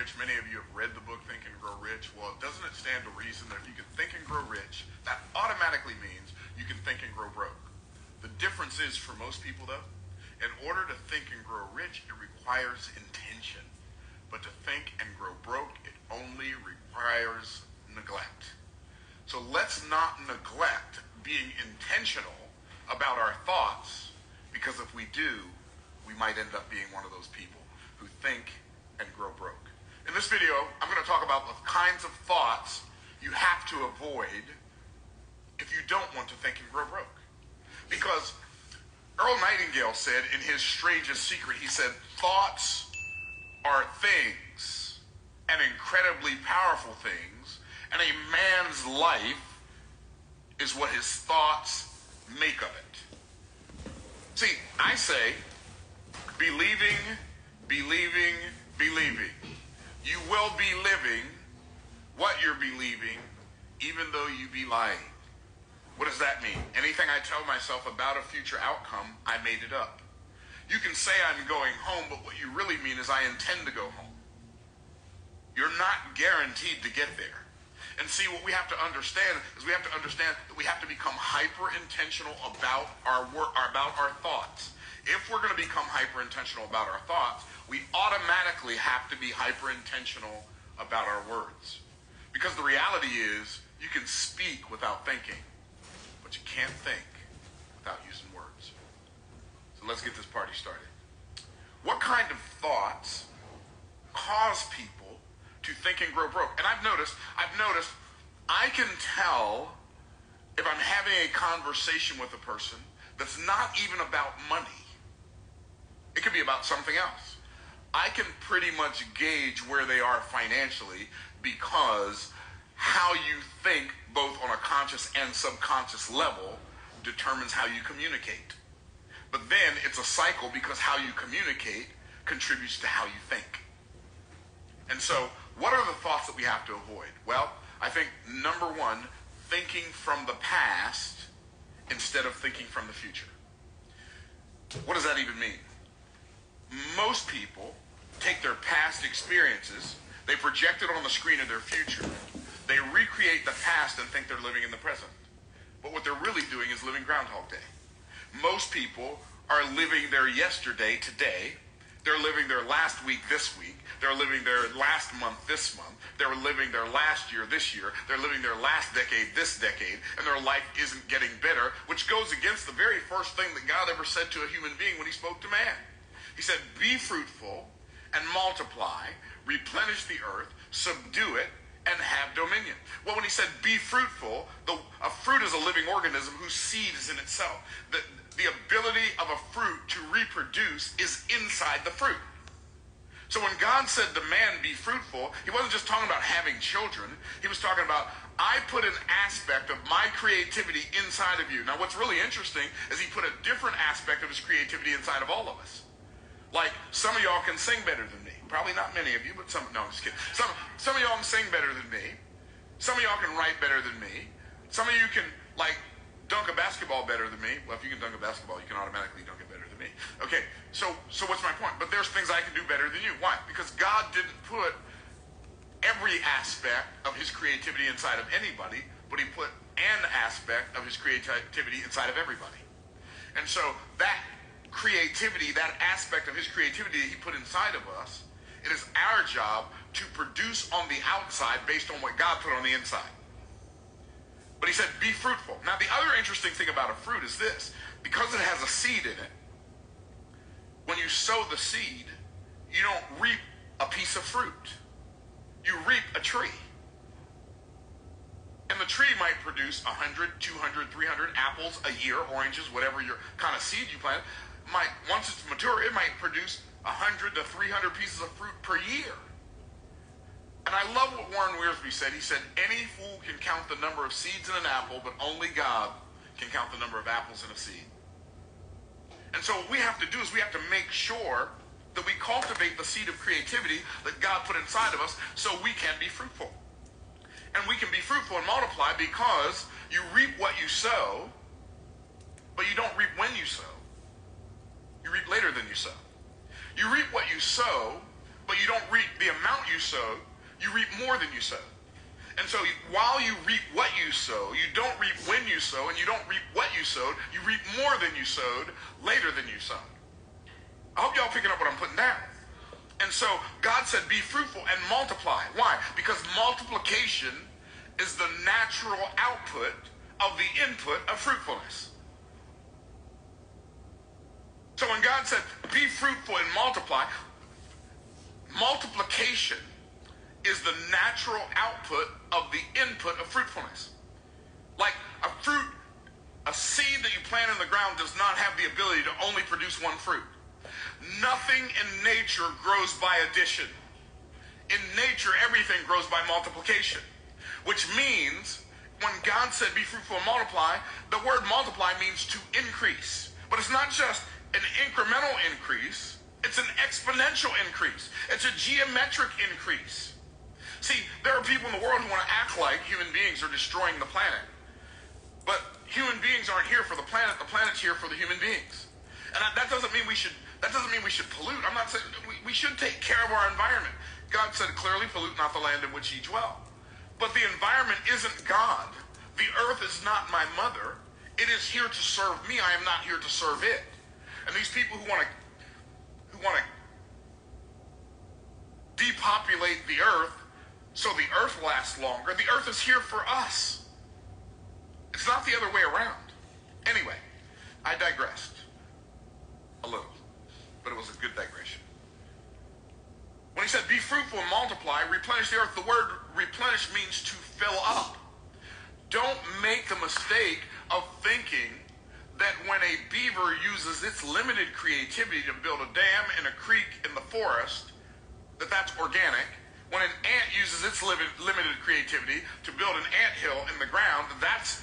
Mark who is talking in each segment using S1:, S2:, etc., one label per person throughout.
S1: Rich, many of you have read the book Think and Grow Rich. Well, doesn't it stand to reason that if you can think and grow rich, that automatically means you can think and grow broke? The difference is, for most people though, in order to think and grow rich, it requires intention. But to think and grow broke, it only requires neglect. So let's not neglect being intentional about our thoughts, because if we do, we might end up being one of those people who think and grow broke. In this video, I'm going to talk about the kinds of thoughts you have to avoid if you don't want to think and grow broke. Because Earl Nightingale said in his strangest secret, he said, thoughts are things, and incredibly powerful things, and a man's life is what his thoughts make of it. See, I say, believing, believing, believing. You will be living what you're believing, even though you be lying. What does that mean? Anything I tell myself about a future outcome, I made it up. You can say I'm going home, but what you really mean is I intend to go home. You're not guaranteed to get there. And see, what we have to understand is we have to understand that we have to become hyper-intentional about our work, about our thoughts. If we're going to become hyper-intentional about our thoughts, we automatically have to be hyper-intentional about our words. Because the reality is, you can speak without thinking, but you can't think without using words. So let's get this party started. What kind of thoughts cause people to think and grow broke? And I've noticed I can tell if I'm having a conversation with a person that's not even about money. It could be about something else. I can pretty much gauge where they are financially because how you think, both on a conscious and subconscious level, determines how you communicate. But then it's a cycle, because how you communicate contributes to how you think. And so, what are the thoughts that we have to avoid? Well, I think number one, thinking from the past instead of thinking from the future. What does that even mean? Most people take their past experiences, they project it on the screen of their future, they recreate the past and think they're living in the present. But what they're really doing is living Groundhog Day. Most people are living their yesterday today, they're living their last week this week, they're living their last month this month, they're living their last year this year, they're living their last decade this decade, and their life isn't getting better, which goes against the very first thing that God ever said to a human being when he spoke to man. He said, be fruitful and multiply, replenish the earth, subdue it, and have dominion. Well, when he said be fruitful, a fruit is a living organism whose seed is in itself. The ability of a fruit to reproduce is inside the fruit. So when God said to man, be fruitful, he wasn't just talking about having children. He was talking about, I put an aspect of my creativity inside of you. Now, what's really interesting is he put a different aspect of his creativity inside of all of us. Like, some of y'all can sing better than me. Probably not many of you, but some, no, I'm just kidding. Some of y'all can sing better than me. Some of y'all can write better than me. Some of you can, like, dunk a basketball better than me. Well, if you can dunk a basketball, you can automatically dunk it better than me. Okay, so what's my point? But there's things I can do better than you. Why? Because God didn't put every aspect of his creativity inside of anybody, but he put an aspect of his creativity inside of everybody. And so that creativity, that aspect of his creativity that he put inside of us, it is our job to produce on the outside based on what God put on the inside. But he said, be fruitful. Now, the other interesting thing about a fruit is this. Because it has a seed in it, when you sow the seed, you don't reap a piece of fruit. You reap a tree. And the tree might produce 100, 200, 300 apples a year, oranges, whatever your kind of seed you plant. Once it's mature, it might produce 100 to 300 pieces of fruit per year. And I love what Warren Wiersbe said. He said, any fool can count the number of seeds in an apple, but only God can count the number of apples in a seed. And so what we have to do is we have to make sure that we cultivate the seed of creativity that God put inside of us so we can be fruitful. And we can be fruitful and multiply because you reap what you sow, but you don't reap when you sow. You reap later than you sow. You reap what you sow, but you don't reap the amount you sowed. You reap more than you sowed. And so while you reap what you sow, you don't reap when you sow, and you don't reap what you sowed. You reap more than you sowed later than you sowed. I hope y'all picking up what I'm putting down. And so God said, be fruitful and multiply. Why? Because multiplication is the natural output of the input of fruitfulness. So when God said, be fruitful and multiply, multiplication is the natural output of the input of fruitfulness. Like a seed that you plant in the ground does not have the ability to only produce one fruit. Nothing in nature grows by addition. In nature, everything grows by multiplication, which means when God said be fruitful and multiply, the word multiply means to increase. But it's not just an incremental increase, it's an exponential increase. It's a geometric increase. See, there are people in the world who want to act like human beings are destroying the planet. But human beings aren't here for the planet's here for the human beings. And that doesn't mean we should pollute. I'm not saying we should take care of our environment. God said clearly, pollute not the land in which ye dwell. But the environment isn't God. The earth is not my mother. It is here to serve me. I am not here to serve it. And these people who want to depopulate the earth so the earth lasts longer, the earth is here for us. It's not the other way around. Anyway, I digressed a little, but it was a good digression. When he said, be fruitful and multiply, replenish the earth, the word replenish means to fill up. Don't make the mistake of thinking that when a beaver uses its limited creativity to build a dam in a creek in the forest, that's organic. When an ant uses its limited creativity to build an anthill in the ground, that's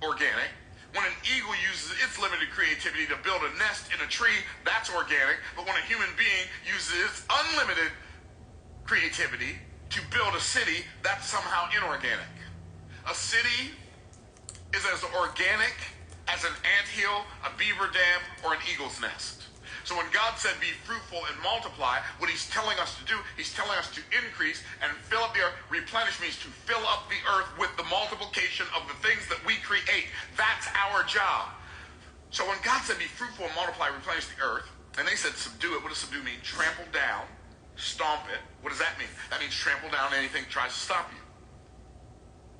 S1: organic. When an eagle uses its limited creativity to build a nest in a tree, that's organic. But when a human being uses its unlimited creativity to build a city, that's somehow inorganic. A city is as organic as an anthill, a beaver dam, or an eagle's nest. So when God said be fruitful and multiply, what he's telling us to do, he's telling us to increase and fill up the earth. Replenish means to fill up the earth with the multiplication of the things that we create. That's our job. So when God said be fruitful and multiply, replenish the earth, and they said subdue it, what does subdue mean? Trample down, stomp it. What does that mean? That means trample down anything that tries to stop you.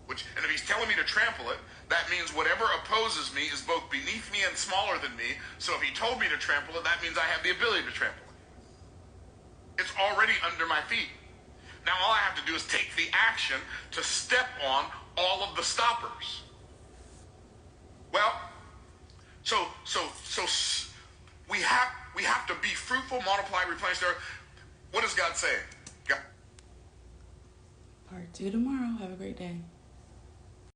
S1: And if he's telling me to trample it, that means whatever opposes me is both beneath me and smaller than me. So if he told me to trample it, that means I have the ability to trample it. It's already under my feet. Now all I have to do is take the action to step on all of the stoppers. Well, so we have to be fruitful, multiply, replenish the earth. What is God saying?
S2: Part 2 tomorrow. Have a great day.